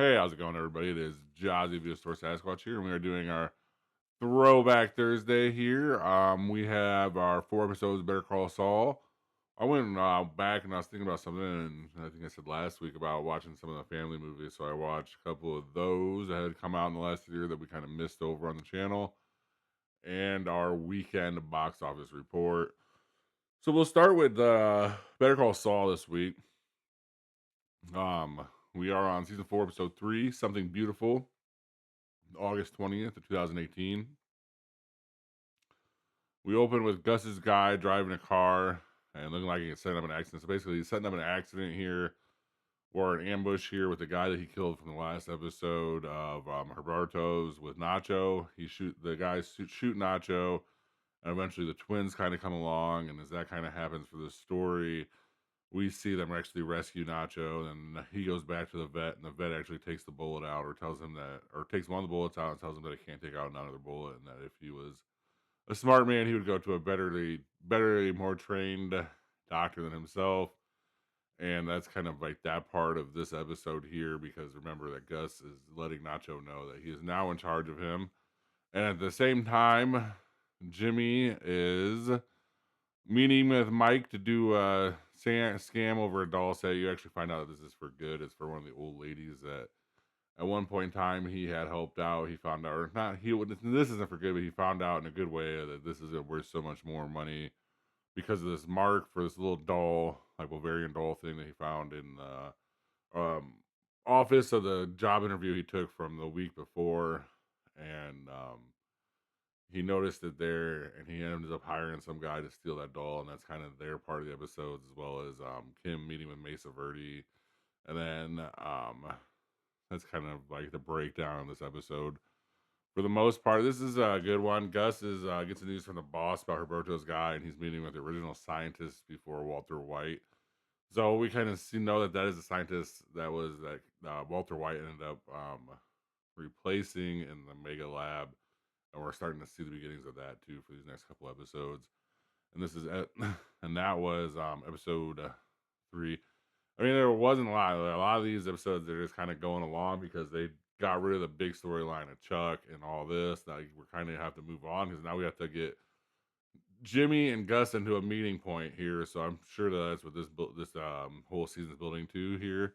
Hey, how's it going, everybody? It is Jazzy Via Store Sasquatch here, and we are doing our Throwback Thursday here. We have our 4 episodes of Better Call Saul. I went back and I was thinking about something, and I think I said last week about watching some of the family movies. So I watched a couple of those that had come out in the last year that we kind of missed over on the channel, and our weekend box office report. So we'll start with Better Call Saul this week. We are on season 4, episode 3, Something Beautiful. August 20th of 2018. We open with Gus's guy driving a car and looking like he gets setting up an accident. So basically, he's setting up an accident here or an ambush here with the guy that he killed from the last episode of Herberto's with Nacho. The guys shoot Nacho, and eventually the twins kind of come along. And as that kind of happens for the story, we see them actually rescue Nacho, and he goes back to the vet, and the vet actually takes the bullet out, or tells him that, or takes one of the bullets out and tells him that he can't take out another bullet, and that if he was a smart man, he would go to a better, more trained doctor than himself. And that's kind of like that part of this episode here, because remember that Gus is letting Nacho know that he is now in charge of him. And at the same time, Jimmy is meeting with Mike to do a scam over a doll set. You actually find out that this is for good. It's for one of the old ladies that at one point in time he had helped out. He found out, or not, this isn't for good, but he found out in a good way that this isn't worth so much more money because of this mark for this little doll, like Bavarian doll thing that he found in the office of the job interview he took from the week before. And he noticed it there, and he ended up hiring some guy to steal that doll, and that's kind of their part of the episodes, as well as Kim meeting with Mesa Verde, and then that's kind of like the breakdown of this episode. For the most part, this is a good one. Gus is gets the news from the boss about Roberto's guy, and he's meeting with the original scientist before Walter White. So we kind of know that that is a scientist that Walter White ended up replacing in the Mega Lab, and we're starting to see the beginnings of that too for these next couple episodes. And this is and that was episode 3. I mean, there wasn't a lot of these episodes they're just kind of going along because they got rid of the big storyline of Chuck and all this. Now we're kind of have to move on because now we have to get Jimmy and Gus into a meeting point here. So I'm sure that's what this whole season's building to here.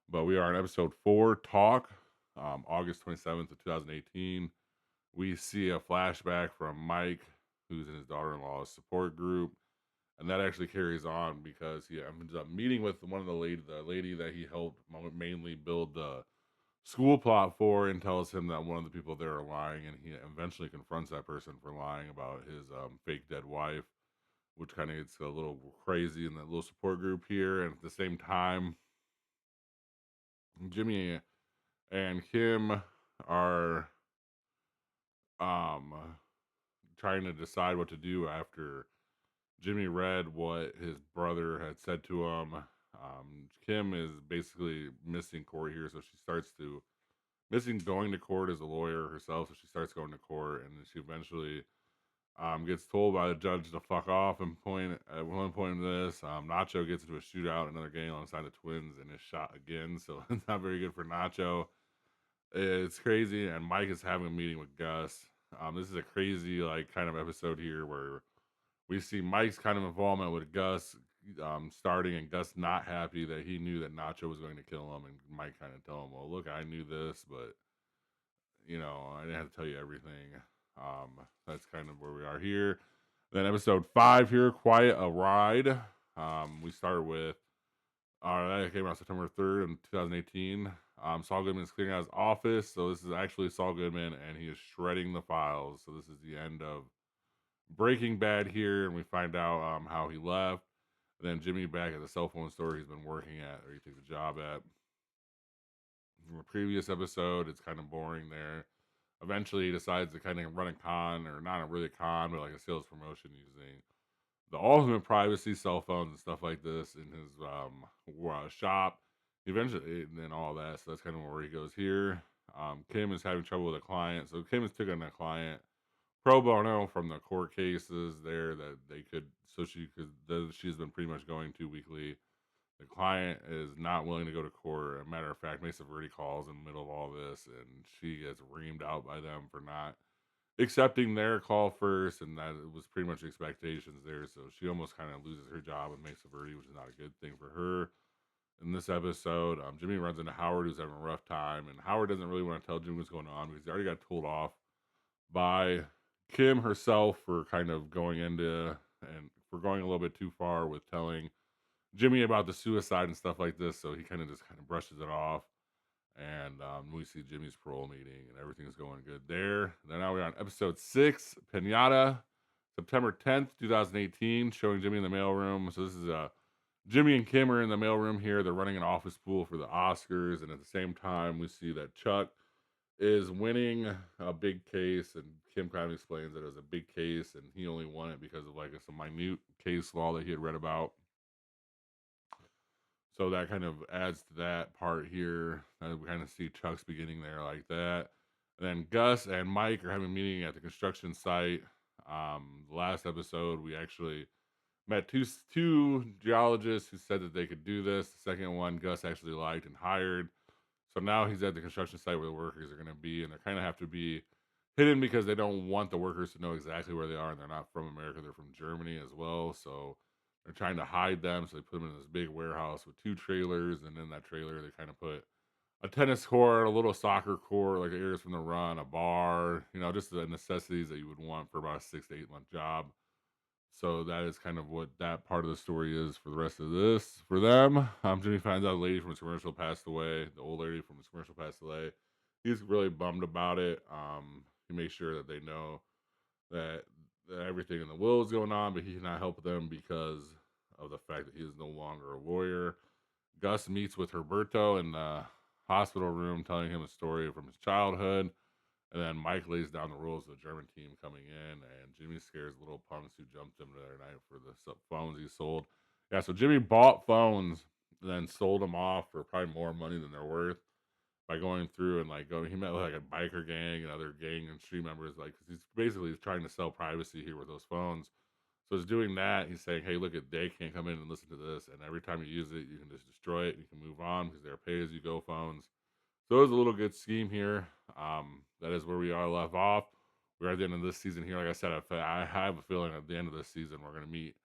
But we are in episode 4, Talk, August 27th of 2018. We see a flashback from Mike, who's in his daughter-in-law's support group, and that actually carries on because he ends up meeting with one of the lady that he helped mainly build the school plot for, and tells him that one of the people there are lying, and he eventually confronts that person for lying about his fake dead wife, which kind of gets a little crazy in that little support group here. And at the same time, Jimmy and Kim are um trying to decide what to do after Jimmy read what his brother had said to him. Kim is basically missing court here, so she starts to missing going to court as a lawyer herself. So she starts going to court, and then she eventually gets told by the judge to fuck off. And point at one point in this, Nacho gets into a shootout, another game alongside the twins, and is shot again. So it's not very good for Nacho. It's crazy, and Mike is having a meeting with Gus. This is a crazy like kind of episode here where we see Mike's kind of involvement with Gus starting, and Gus not happy that he knew that Nacho was going to kill him, and Mike kind of tell him, "Well, look, I knew this, but I didn't have to tell you everything." That's kind of where we are here. Then episode 5 here, Quiet a Ride. We start with that came out September 3rd in 2018. Saul Goodman is clearing out his office, so this is actually Saul Goodman, and he is shredding the files. So this is the end of Breaking Bad here, and we find out how he left. And then Jimmy back at the cell phone store he's been working at, or he takes a job at. From a previous episode, it's kind of boring there. Eventually, he decides to kind of run a con, or not a really con, but like a sales promotion using the ultimate privacy cell phones and stuff like this in his shop. Eventually, and then all that. So that's kind of where he goes here. Kim is having trouble with a client, so Kim is taking a client pro bono from the court cases there that they could, so she's been pretty much going to weekly. The client is not willing to go to court. As a matter of fact, Mesa Verde calls in the middle of all this, and she gets reamed out by them for not accepting their call first, and that it was pretty much expectations there. So she almost kind of loses her job with Mesa Verde, which is not a good thing for her. In this episode, Jimmy runs into Howard, who's having a rough time, and Howard doesn't really want to tell Jimmy what's going on because he already got told off by Kim herself for kind of going into and for going a little bit too far with telling Jimmy about the suicide and stuff like this. So he kind of just kind of brushes it off. And we see Jimmy's parole meeting and everything's going good there. Then now we're on episode 6, Pinata, September 10th, 2018, showing Jimmy in the mailroom. So this is Jimmy and Kim are in the mailroom here. They're running an office pool for the Oscars. And at the same time, we see that Chuck is winning a big case. And Kim kind of explains that it was a big case and he only won it because of like some minute case law that he had read about. So that kind of adds to that part here. We kind of see Chuck's beginning there like that. And then Gus and Mike are having a meeting at the construction site. The last episode, we actually met two geologists who said that they could do this. The second one, Gus actually liked and hired. So now he's at the construction site where the workers are going to be, and they kind of have to be hidden because they don't want the workers to know exactly where they are, and they're not from America; they're from Germany as well. So they're trying to hide them. So they put them in this big warehouse with two trailers, and in that trailer, they kind of put a tennis court, a little soccer court, like areas from the run, a bar, just the necessities that you would want for about a 6 to 8 month job. So that is kind of what that part of the story is for the rest of this. For them, Jimmy finds out the lady from his commercial passed away. The old lady from his commercial passed away. He's really bummed about it. He makes sure that they know that, that everything in the will is going on, but he cannot help them because of the fact that he is no longer a lawyer. Gus meets with Roberto in the hospital room, telling him a story from his childhood. And then Mike lays down the rules of the German team coming in, and Jimmy scares little punks who jumped him the other night for the phones he sold. Yeah, so Jimmy bought phones, then sold them off for probably more money than they're worth by going through and like going. He met with like a biker gang and other gang and street members, like 'cause he's basically trying to sell privacy here with those phones. So he's doing that. He's saying, "Hey, look at they can't come in and listen to this, and every time you use it, you can just destroy it. You can move on because they're pay as you go phones." So it was a little good scheme here. That is where we are left off. We're at the end of this season here. Like I said, I have a feeling at the end of this season we're going to meet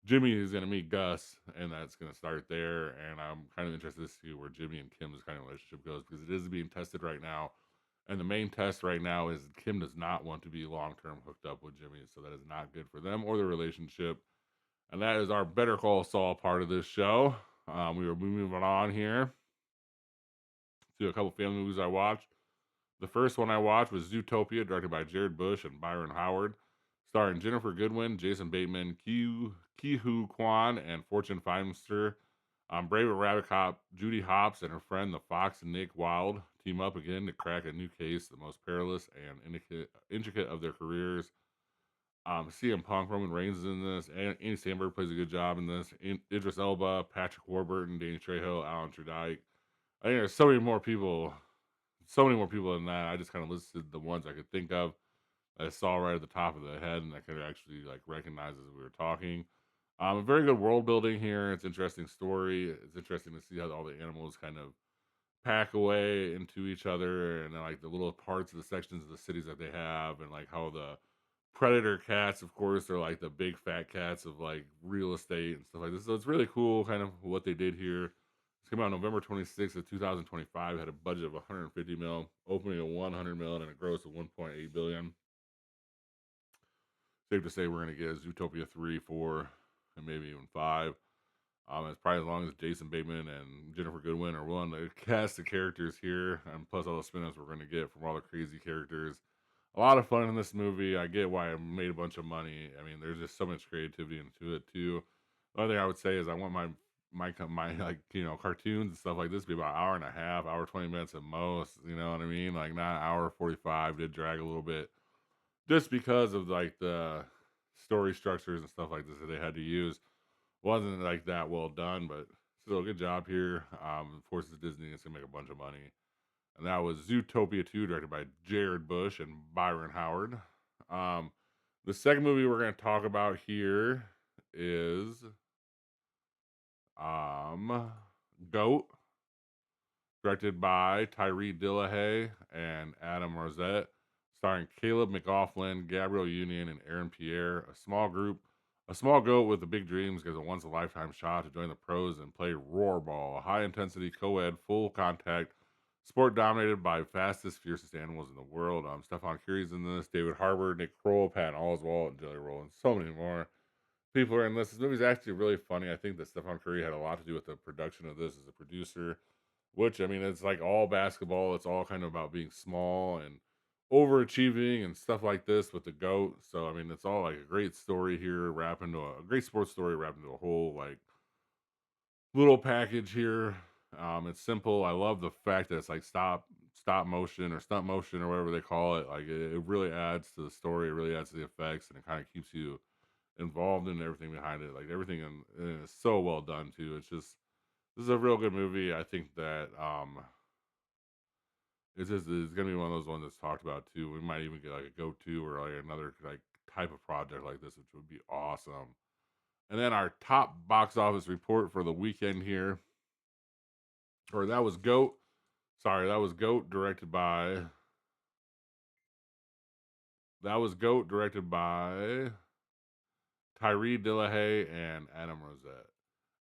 Jimmy is going to meet Gus, and that's going to start there. And I'm kind of interested to see where Jimmy and Kim's kind of relationship goes because it is being tested right now. And the main test right now is Kim does not want to be long term hooked up with Jimmy, so that is not good for them or the relationship. And that is our Better Call Saul part of this show. We are moving on here to a couple family movies I watched. The first one I watched was Zootopia, directed by Jared Bush and Byron Howard, starring Jennifer Goodwin, Jason Bateman, Ki-Hu Kwan, and Fortune Feimster. Brave Rabbit Cop Judy Hopps and her friend, the Fox and Nick Wilde, team up again to crack a new case, the most perilous and intricate of their careers. CM Punk, Roman Reigns is in this. Andy Samberg plays a good job in this. Idris Elba, Patrick Warburton, Danny Trejo, Alan Tudyk. I think there's so many more people than that. I just kind of listed the ones I could think of. I saw right at the top of the head, and I could actually like recognize as we were talking. A very good world building here. It's an interesting story. It's interesting to see how all the animals kind of pack away into each other, and then, like the little parts of the sections of the cities that they have, and like how the predator cats, of course, are like the big fat cats of like real estate and stuff like this. So it's really cool, kind of what they did here. It's came out November 26th of 2025. Had a budget of 150 mil, opening at 100 mil, and a gross of 1.8 billion. Safe to say we're gonna get a Zootopia 3, 4, and maybe even 5. It's probably as long as Jason Bateman and Jennifer Goodwin are willing to cast the characters here, and plus all the spin-offs we're gonna get from all the crazy characters. A lot of fun in this movie. I get why it made a bunch of money. I mean, there's just so much creativity into it too. The other thing I would say is I want my like cartoons and stuff like this to be about an hour and a half, hour 20 minutes at most. You know what I mean? Like not hour 45. Did drag a little bit just because of like the story structures and stuff like this that they had to use. Wasn't like that well done, but still a good job here. Of course, it's Disney. It's gonna make a bunch of money. And that was Zootopia 2, directed by Jared Bush and Byron Howard. Um, the second movie we're going to talk about here is Goat, directed by Tyree Dillahay and Adam Rosette, starring Caleb McLaughlin, Gabrielle Union, and Aaron Pierre. A small goat with the big dreams gets a once in a lifetime shot to join the pros and play Roarball, a high intensity co ed, full contact sport dominated by fastest, fiercest animals in the world. Stefan Curry's in this, David Harbour, Nick Kroll, Patton Oswalt, and Jelly Roll, and so many more people are in this. This movie's actually really funny. I think that Stefan Curry had a lot to do with the production of this as a producer, which I mean, it's like all basketball. It's all kind of about being small and overachieving and stuff like this with the goat. So I mean, it's all like a great story here, wrapped into a great sports story, wrapped into a whole like little package here. It's simple. I love the fact that it's like stop motion or stunt motion or whatever they call it. Like it really adds to the story. It really adds to the effects, and it kind of keeps you involved in everything behind it. Like everything in it is so well done too. It's just this is a real good movie. I think that it's gonna be one of those ones that's talked about too. We might even get like a go to or like another like type of project like this, which would be awesome. And then our top box office report for the weekend here, or that was Goat. Sorry, that was Goat directed by Tyree Dillahay and Adam Rosette.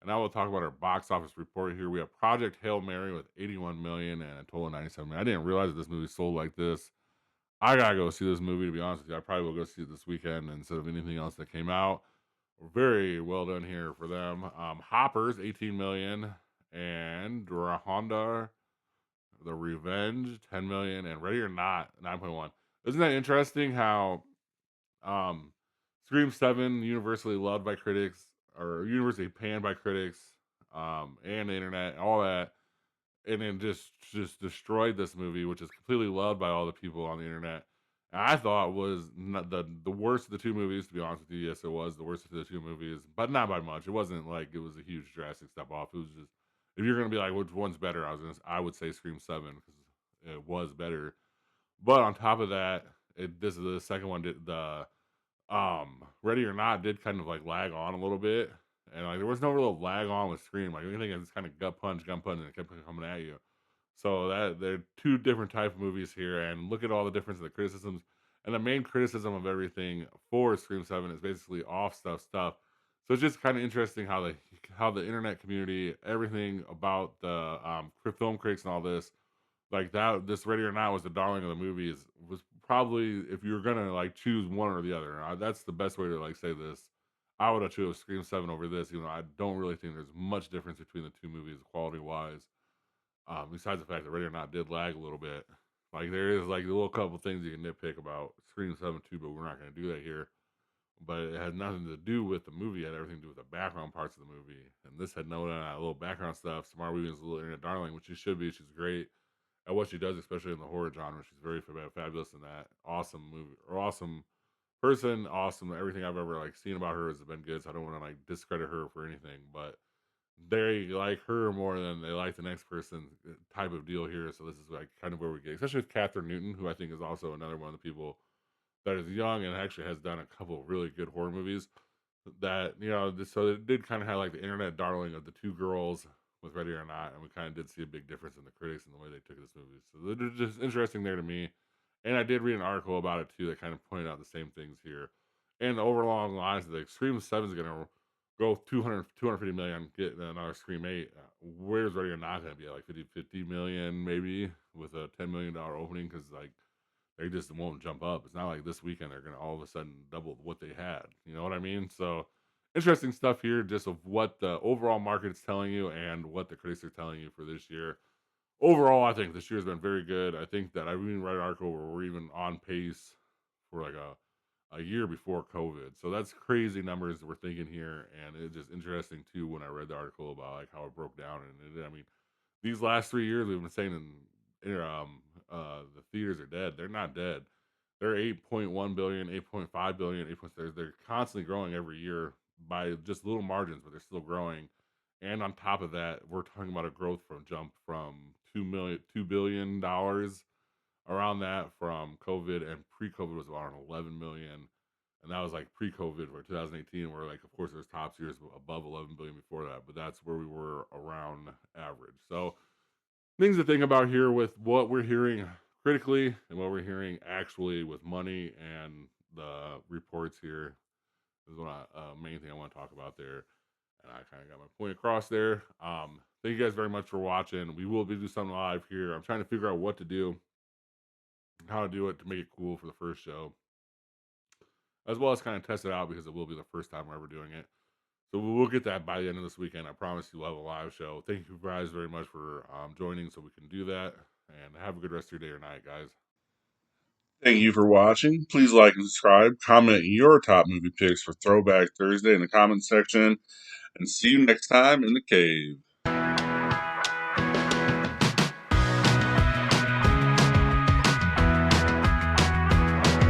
And now we'll talk about our box office report here. We have Project Hail Mary with 81 million and a total of 97 million. I didn't realize that this movie sold like this. I gotta go see this movie, to be honest with you. I probably will go see it this weekend instead of anything else that came out. Very well done here for them. Hoppers, 18 million, and Rahondar, The Revenge, 10 million, and Ready or Not, 9.1. Isn't that interesting how um, Scream 7, universally loved by critics, or universally panned by critics, and the internet, all that, and then just destroyed this movie, which is completely loved by all the people on the internet. And I thought was not the worst of the two movies. To be honest with you, yes, it was the worst of the two movies, but not by much. It wasn't like it was a huge drastic step off. It was just if you're gonna be like which one's better, I would say Scream 7 because it was better. But on top of that, this is the second one. Did the Ready or Not did kind of like lag on a little bit, and like there was no real lag on with Scream. Like anything is kind of gun punch, and it kept coming at you. So that they're two different type of movies here, and look at all the difference in the criticisms. And the main criticism of everything for Scream 7 is basically off stuff. So it's just kind of interesting how the internet community, everything about the film critics and all this, like that this Ready or Not was the darling of the movies, was probably if you're gonna like choose one or the other. That's the best way to like say this. I would have chose Scream 7 over this, even though I don't really think there's much difference between the two movies quality wise. Besides the fact that Ready or Not did lag a little bit. Like there is like a little couple things you can nitpick about Scream 7 too, but we're not gonna do that here. But it had nothing to do with the movie, it had everything to do with the background parts of the movie. And this had no little background stuff. Samara Weaving's a little internet darling, which she should be. She's great at what she does, especially in the horror genre. She's very fabulous in that. Awesome movie, or awesome person, awesome. Everything I've ever like seen about her has been good. So I don't want to like discredit her for anything, but they like her more than they like the next person type of deal here. So this is like kind of where we get, especially with Catherine Newton, who I think is also another one of the people that is young and actually has done a couple of really good horror movies that so it did kind of have like the internet darling of the two girls with Ready or Not, and we kind of did see a big difference in the critics and the way they took this movie. So they're just interesting there to me. And I did read an article about it too that kind of pointed out the same things here. And the overall lines, the Scream 7 is going to go 250 million, get another Scream 8. Where's Ready or Not going to be at? Like 50 million maybe with a $10 million opening because like they just won't jump up. It's not like this weekend they're gonna all of a sudden double what they had. You know what I mean? So interesting stuff here, just of what the overall market is telling you and what the critics are telling you for this year. Overall, I think this year has been very good. I think that I even read an article where we're even on pace for like a year before COVID. So that's crazy numbers that we're thinking here, and it's just interesting too when I read the article about like how it broke down. And I mean, these last 3 years we've been saying the theaters are dead. They're not dead. They're 8.1 billion, 8.5 billion, 8. They're constantly growing every year by just little margins, but they're still growing. And on top of that, we're talking about a growth from jump from $2 billion around that from COVID, and pre-COVID was around 11 million. and that was like pre-COVID for 2018. Where like, of course, there's top tiers above 11 billion before that, but that's where we were around average. So things to think about here with what we're hearing critically and what we're hearing actually with money and the reports here is what main thing I want to talk about there. And I kind of got my point across there. Thank you guys very much for watching. We will be doing something live here. I'm trying to figure out what to do, how to do it to make it cool for the first show, as well as kind of test it out because it will be the first time we're ever doing it. So we'll get that by the end of this weekend. I promise you we'll have a live show. Thank you guys very much for joining so we can do that. And have a good rest of your day or night, guys. Thank you for watching. Please like and subscribe. Comment your top movie picks for Throwback Thursday in the comment section. And see you next time in the cave.